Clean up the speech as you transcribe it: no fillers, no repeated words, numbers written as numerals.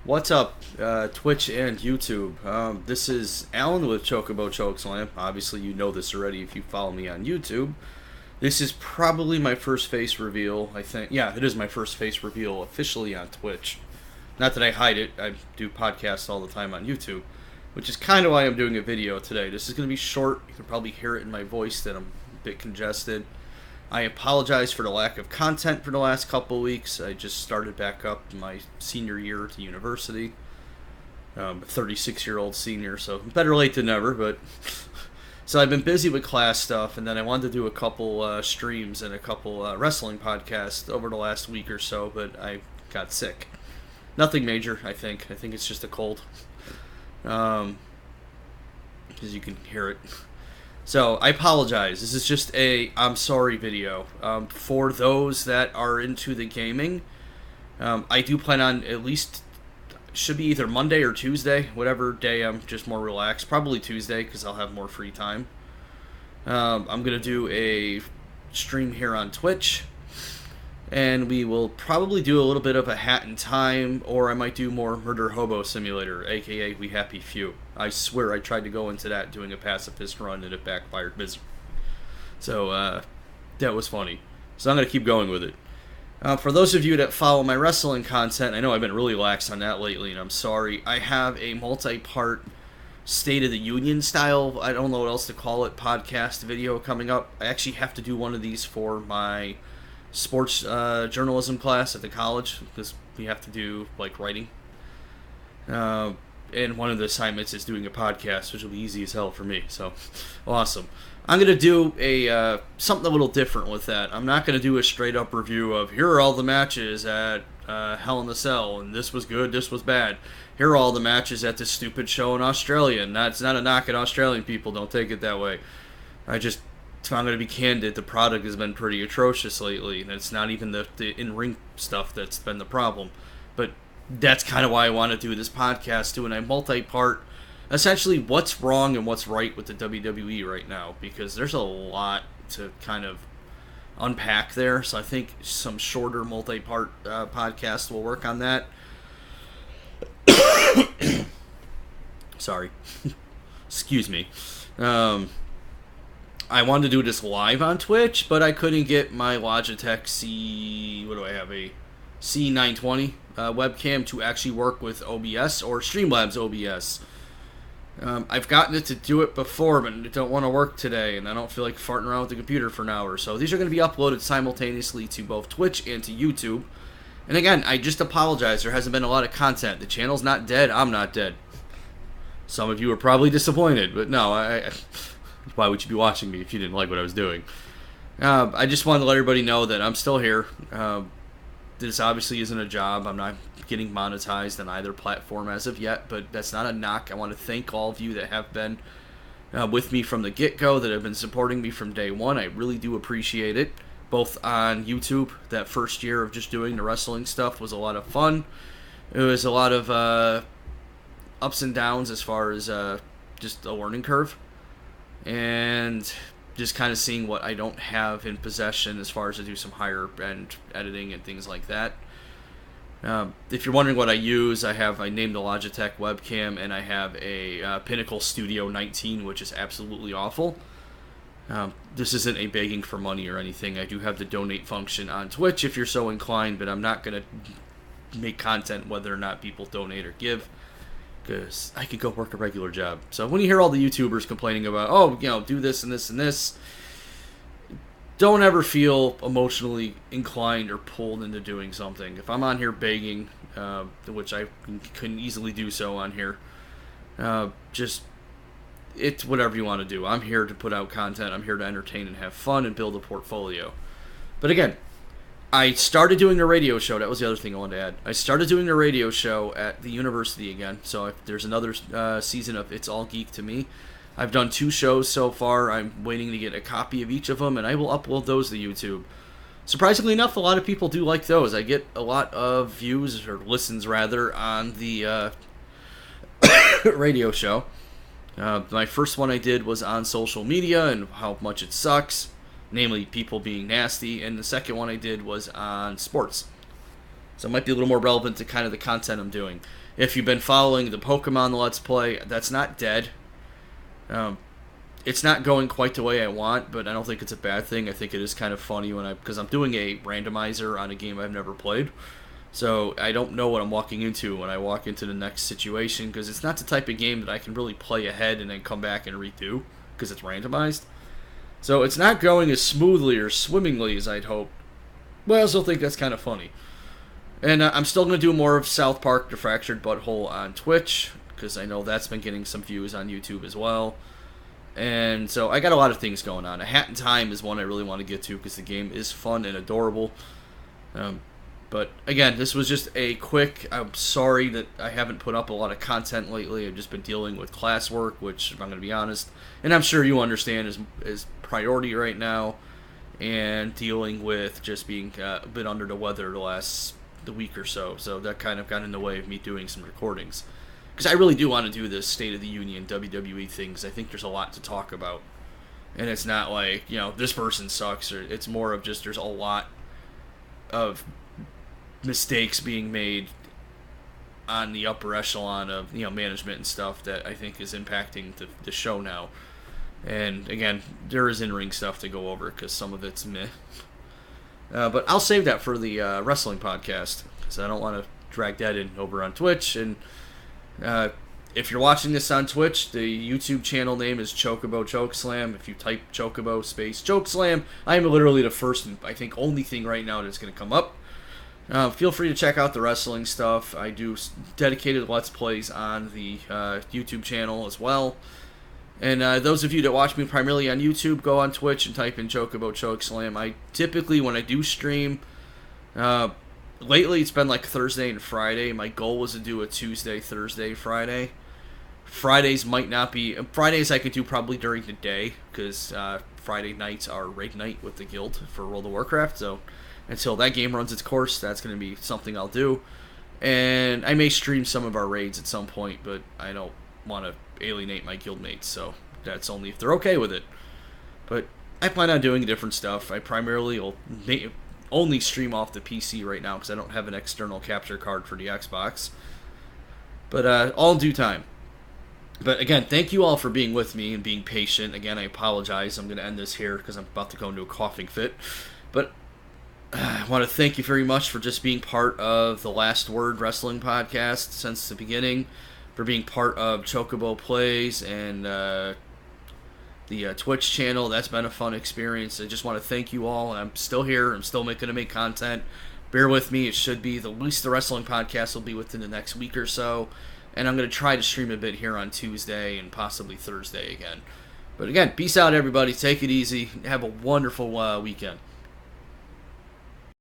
What's up, Twitch and YouTube? This is Alan with Chocobo Chokeslam. Obviously, you know this already if you follow me on YouTube. This is probably my first face reveal, I think. Yeah, it is my first face reveal officially on Twitch. Not that I hide it, I do podcasts all the time on YouTube, which is kind of why I'm doing a video today. This is going to be short. You can probably hear it in my voice that I'm a bit congested. I apologize for the lack of content for the last couple weeks. I just started back up my senior year at university. A 36-year-old senior, so better late than never, but... So I've been busy with class stuff, and then I wanted to do a couple streams and a couple wrestling podcasts over the last week or so, but I got sick. Nothing major, I think. I think it's just a cold. Because you can hear it. So, I apologize. This is just a I'm sorry video. For those that are into the gaming, I do plan on at least, should be either Monday or Tuesday, whatever day I'm just more relaxed. Probably Tuesday, because I'll have more free time. I'm going to do a stream here on Twitch, and we will probably do a little bit of a Hat in Time, or I might do more Murder Hobo Simulator, aka We Happy Few. I swear I tried to go into that doing a pacifist run and it backfired miserably. So, that was funny. So I'm going to keep going with it. For those of you that follow my wrestling content, I know I've been really lax on that lately, and I'm sorry. I have a multi-part State of the Union style, I don't know what else to call it, podcast video coming up. I actually have to do one of these for my sports journalism class at the college, because we have to do, like, writing. And one of the assignments is doing a podcast, which will be easy as hell for me, so awesome. I'm going to do a something a little different with that. I'm not going to do a straight-up review of, here are all the matches at Hell in the Cell, and this was good, this was bad. Here are all the matches at this stupid show in Australia, and that's not a knock at Australian people, don't take it that way. If I'm going to be candid, the product has been pretty atrocious lately, and it's not even the in-ring stuff that's been the problem. But that's kind of why I want to do this podcast, doing a multi-part, essentially what's wrong and what's right with the WWE right now, because there's a lot to kind of unpack there, so I think some shorter multi-part podcasts will work on that. Sorry. Excuse me. I wanted to do this live on Twitch, but I couldn't get my Logitech a C920 webcam to actually work with OBS or Streamlabs OBS. I've gotten it to do it before, but it don't want to work today, and I don't feel like farting around with the computer for an hour. So these are going to be uploaded simultaneously to both Twitch and to YouTube. And again, I just apologize. There hasn't been a lot of content. The channel's not dead. I'm not dead. Some of you are probably disappointed, but no, why would you be watching me if you didn't like what I was doing? I just wanted to let everybody know that I'm still here. This obviously isn't a job. I'm not getting monetized on either platform as of yet, but that's not a knock. I want to thank all of you that have been with me from the get-go, that have been supporting me from day one. I really do appreciate it. Both on YouTube, that first year of just doing the wrestling stuff was a lot of fun. It was a lot of ups and downs as far as just a learning curve. And just kind of seeing what I don't have in possession as far as to do some higher end editing and things like that. If you're wondering what I use, I named the Logitech webcam, and I have a Pinnacle Studio 19, which is absolutely awful. This isn't a begging for money or anything. I do have the donate function on Twitch if you're so inclined, but I'm not going to make content whether or not people donate or give, because I could go work a regular job. So when you hear all the YouTubers complaining about, oh, do this and this and this, don't ever feel emotionally inclined or pulled into doing something. If I'm on here begging, which I couldn't easily do so on here, it's whatever you want to do. I'm here to put out content. I'm here to entertain and have fun and build a portfolio. But again, I started doing a radio show. That was the other thing I wanted to add. I started doing a radio show at the university again. So there's another season of It's All Geek to Me. I've done 2 shows so far. I'm waiting to get a copy of each of them, and I will upload those to YouTube. Surprisingly enough, a lot of people do like those. I get a lot of views, or listens rather, on the radio show. My first one I did was on social media and how much it sucks, namely people being nasty, and the second one I did was on sports. So it might be a little more relevant to kind of the content I'm doing. If you've been following the Pokemon Let's Play, that's not dead. It's not going quite the way I want, but I don't think it's a bad thing. I think it is kind of funny because I'm doing a randomizer on a game I've never played. So I don't know what I'm walking into when I walk into the next situation, because it's not the type of game that I can really play ahead and then come back and redo, because it's randomized. So it's not going as smoothly or swimmingly as I'd hoped, but I also think that's kind of funny. And I'm still going to do more of South Park: The Fractured Butthole on Twitch, because I know that's been getting some views on YouTube as well. And so I got a lot of things going on. A Hat in Time is one I really want to get to, because the game is fun and adorable. But again, this was just a quick, I'm sorry that I haven't put up a lot of content lately. I've just been dealing with classwork, which, if I'm going to be honest, and I'm sure you understand, is priority right now, and dealing with just being a bit under the weather the week or so. So that kind of got in the way of me doing some recordings. Because I really do want to do this State of the Union WWE thing, because I think there's a lot to talk about. And it's not like, this person sucks, or it's more of just there's a lot of mistakes being made on the upper echelon of management and stuff that I think is impacting the show now. And again, there is in-ring stuff to go over, because some of it's meh. But I'll save that for the wrestling podcast, because I don't want to drag that in over on Twitch. And if you're watching this on Twitch, the YouTube channel name is Chocobo Chokeslam. If you type Chocobo space Chokeslam, I am literally the first and I think only thing right now that's going to come up. Feel free to check out the wrestling stuff. I do dedicated Let's Plays on the YouTube channel as well. And those of you that watch me primarily on YouTube, go on Twitch and type in Chocobo Chokeslam. I typically, when I do stream, lately it's been like Thursday and Friday. My goal was to do a Tuesday, Thursday, Friday. Fridays might not be... Fridays I could do probably during the day, because Friday nights are raid night with the guild for World of Warcraft, so until that game runs its course, that's going to be something I'll do. And I may stream some of our raids at some point, but I don't want to alienate my guildmates, so that's only if they're okay with it. But I plan on doing different stuff. I primarily will only stream off the PC right now, because I don't have an external capture card for the Xbox. But all in due time. But again, thank you all for being with me and being patient. Again, I apologize. I'm going to end this here because I'm about to go into a coughing fit. But I want to thank you very much for just being part of the Last Word Wrestling podcast since the beginning, for being part of Chocobo Plays and the Twitch channel. That's been a fun experience. I just want to thank you all. I'm still here. I'm still going to make content. Bear with me. It should be, at least the wrestling podcast will be within the next week or so. And I'm going to try to stream a bit here on Tuesday and possibly Thursday again. But again, peace out, everybody. Take it easy. Have a wonderful weekend.